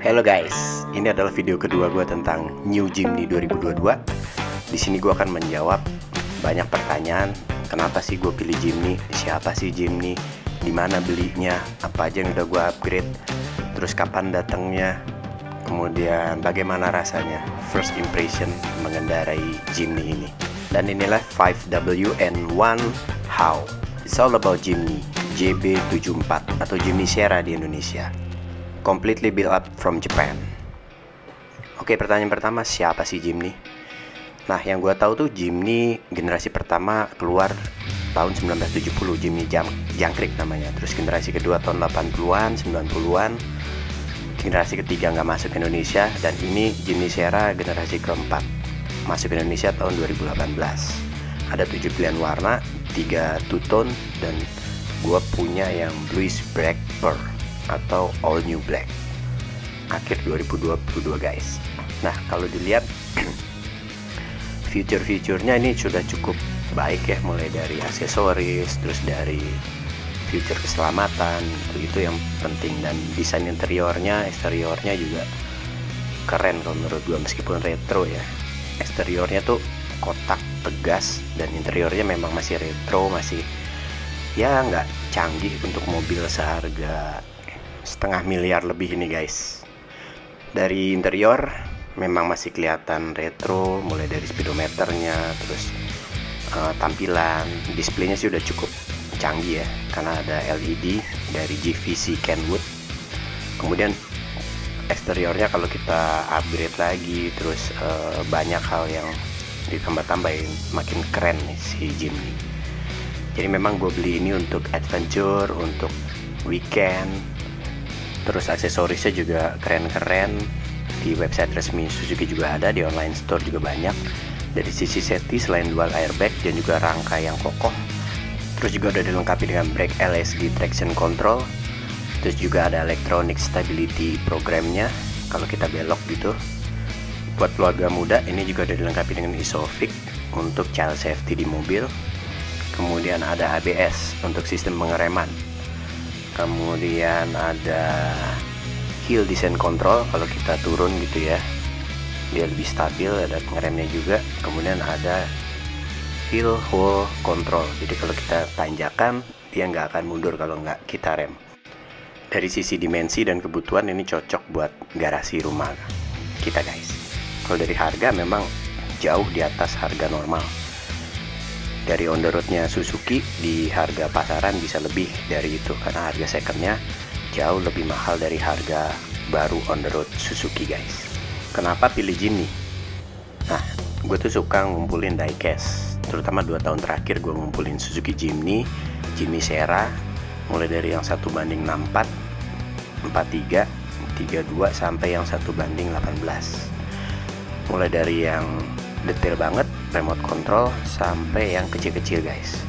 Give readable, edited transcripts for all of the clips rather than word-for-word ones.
Halo guys, ini adalah video kedua gue tentang New Jimny 2022. Di sini gue akan menjawab banyak pertanyaan. Kenapa sih gue pilih Jimny? Siapa sih Jimny? Di mana belinya? Apa aja yang udah gue upgrade? Terus kapan datangnya? Kemudian bagaimana rasanya? First impression mengendarai Jimny ini. Dan inilah 5W and 1 How. It's all about Jimny JB74 atau Jimny Sierra di Indonesia. Completely built up from Japan. Oke, pertanyaan pertama, siapa sih Jimny? Nah, yang gue tahu tuh Jimny generasi pertama keluar tahun 1970, Jimny jangkrik namanya. Terus generasi kedua tahun 80-an, 90-an. Generasi ketiga nggak masuk ke Indonesia. Dan ini Jimny Sierra generasi keempat masuk ke Indonesia tahun 2018. Ada 7 pilihan warna, 3 two-tone, dan gue punya yang bluish black pearl atau all new black akhir 2022 guys. Nah, kalau dilihat fitur-fiturnya ini sudah cukup baik ya, mulai dari aksesoris, terus dari fitur keselamatan, itu yang penting, dan desain interiornya, eksteriornya juga keren kalau menurut gua, meskipun retro ya. Eksteriornya tuh kotak tegas dan interiornya memang masih retro, masih ya nggak canggih untuk mobil seharga $500 miliar lebih ini guys. Dari interior memang masih kelihatan retro, mulai dari speedometernya, terus tampilan displaynya sih udah cukup canggih ya, karena ada LED dari GVC Kenwood. Kemudian eksteriornya kalau kita upgrade lagi, terus banyak hal yang ditambah-tambahin, makin keren nih si Jimny. Jadi memang gue beli ini untuk adventure, untuk weekend. Terus aksesorisnya juga keren-keren. Di website resmi Suzuki juga ada, di online store juga banyak. Dari sisi safety, selain dual airbag dan juga rangka yang kokoh, terus juga udah dilengkapi dengan brake LSD traction control. Terus juga ada electronic stability programnya kalau kita belok gitu. Buat keluarga muda, ini juga udah dilengkapi dengan ISOFIX untuk child safety di mobil. Kemudian ada ABS untuk sistem pengereman. Kemudian ada hill descent control kalau kita turun gitu ya, dia lebih stabil, ada pengeremnya juga. Kemudian ada hill hold control, jadi kalau kita tanjakan dia nggak akan mundur kalau nggak kita rem. Dari sisi dimensi dan kebutuhan ini cocok buat garasi rumah kita guys. Kalau dari harga memang jauh di atas harga normal. Dari on the road-nya Suzuki di harga pasaran bisa lebih dari itu, karena harga secondnya jauh lebih mahal dari harga baru on the road Suzuki guys. Kenapa pilih Jimny? Nah, gue tuh suka ngumpulin diecast, terutama 2 tahun terakhir gue ngumpulin Suzuki Jimny, Jimny Sierra, mulai dari yang 1:64, 43, 32 sampai yang 1:18. Mulai dari yang detail banget, remote control, sampai yang kecil-kecil guys.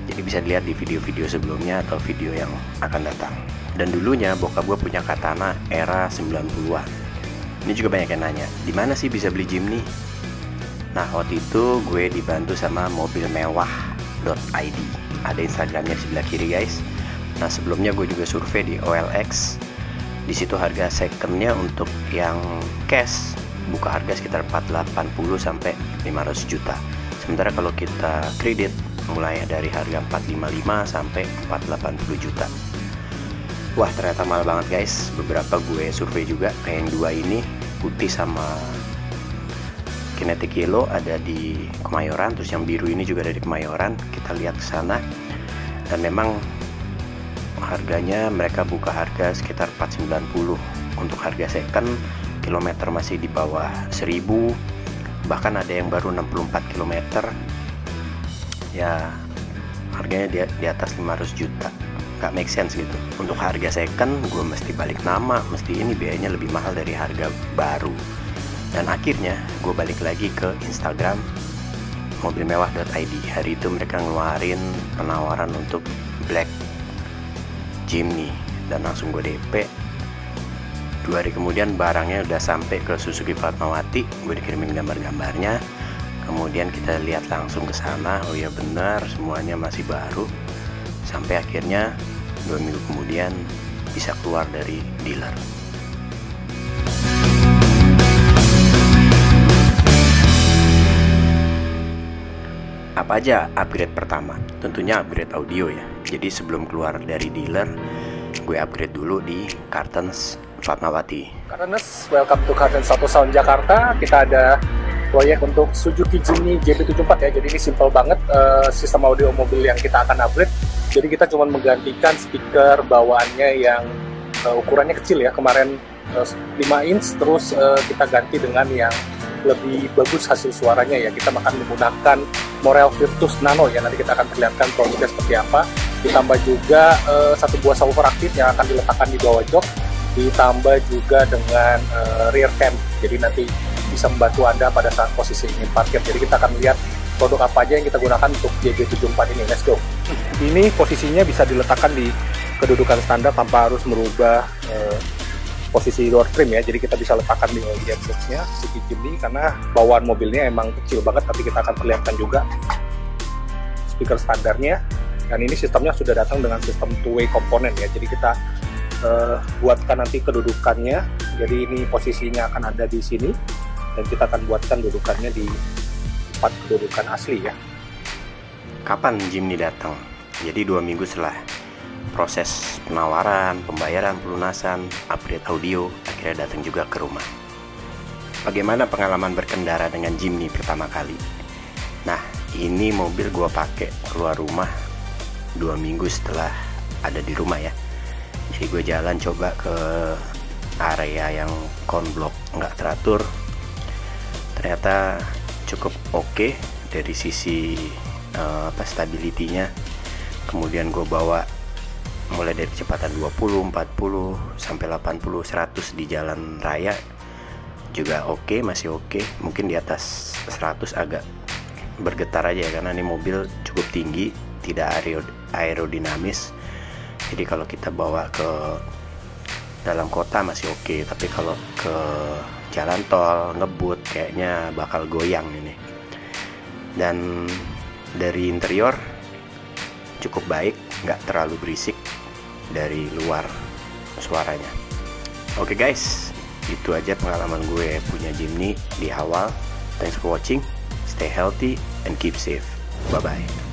Jadi bisa dilihat di video-video sebelumnya atau video yang akan datang. Dan dulunya bokap gue punya Katana era 90-an. Ini juga banyak yang nanya, di mana sih bisa beli Jimny? Nah, waktu itu gue dibantu sama mobilmewah.id. Ada Instagramnya di sebelah kiri guys. Nah, sebelumnya gue juga survei di OLX. Di situ harga secondnya untuk yang cash buka harga sekitar 480 sampai 500 juta. Sementara kalau kita kredit mulai dari harga 455 sampai 480 juta. Wah, ternyata mahal banget guys. Beberapa gue survei juga, kayak yang 2 ini putih sama Kinetic Yellow ada di Kemayoran, terus yang biru ini juga ada di Kemayoran. Kita lihat ke sana. Dan memang harganya mereka buka harga sekitar 490. Untuk harga second, kilometer masih di bawah 1000, bahkan ada yang baru 64 km ya, harganya di atas 500 juta. Gak make sense gitu. Untuk harga second gue mesti balik nama, mesti ini biayanya lebih mahal dari harga baru. Dan akhirnya gue balik lagi ke Instagram mobilmewah.id. Hari itu mereka ngeluarin penawaran untuk black Jimny dan langsung gue DP. 2 hari kemudian barangnya udah sampai ke Suzuki Fatmawati, gue dikirimin gambar-gambarnya. Kemudian kita lihat langsung ke sana, oh ya benar semuanya masih baru. Sampai akhirnya 2 minggu kemudian bisa keluar dari dealer. Apa aja upgrade pertama? Tentunya upgrade audio ya. Jadi sebelum keluar dari dealer, gue upgrade dulu di Cartens Fatmawati. Cartens, welcome to Cartens Auto Sound Jakarta. Kita ada proyek untuk Suzuki Jimny JB74 ya. Jadi ini simple banget sistem audio mobil yang kita akan upgrade. Jadi kita cuma menggantikan speaker bawaannya yang ukurannya kecil ya. Kemarin 5 inch, terus kita ganti dengan yang lebih bagus hasil suaranya ya. Kita akan menggunakan Morel Virtus Nano ya. Nanti kita akan perlihatkan produknya seperti apa. Ditambah juga satu buah subwoofer aktif yang akan diletakkan di bawah jok. Ditambah juga dengan rear cam. Jadi nanti bisa membantu Anda pada saat posisi ingin parkir. Jadi kita akan lihat produk apa aja yang kita gunakan untuk JB74 ini. Let's go. Ini posisinya bisa diletakkan di kedudukan standar tanpa harus merubah posisi door trim ya. Jadi kita bisa letakkan di audience box-nya Suzuki Jimny karena bawaan mobilnya emang kecil banget, tapi kita akan perlihatkan juga speaker standarnya. Dan ini sistemnya sudah datang dengan sistem two-way komponen ya. Jadi kita buatkan nanti kedudukannya. Jadi ini posisinya akan ada di sini dan kita akan buatkan dudukannya di tempat kedudukan asli ya. Kapan Jimny datang? Jadi 2 minggu setelah proses penawaran, pembayaran, pelunasan, upgrade audio, akhirnya datang juga ke rumah. Bagaimana pengalaman berkendara dengan Jimny pertama kali? Nah, ini mobil gua pakai keluar rumah 2 minggu setelah ada di rumah ya. Jadi gue jalan coba ke area yang konblok nggak teratur, ternyata cukup oke dari sisi stability-nya. Kemudian gue bawa mulai dari kecepatan 20, 40, sampai 80, 100 di jalan raya juga oke, masih oke. Mungkin di atas 100 agak bergetar aja ya, karena ini mobil cukup tinggi, tidak aerodinamis. Jadi kalau kita bawa ke dalam kota masih oke, tapi kalau ke jalan tol ngebut kayaknya bakal goyang ini. Dan dari interior cukup baik, nggak terlalu berisik. Dari luar suaranya. Oke guys, itu aja pengalaman gue punya Jimny di awal. Thanks for watching, stay healthy and keep safe. Bye bye.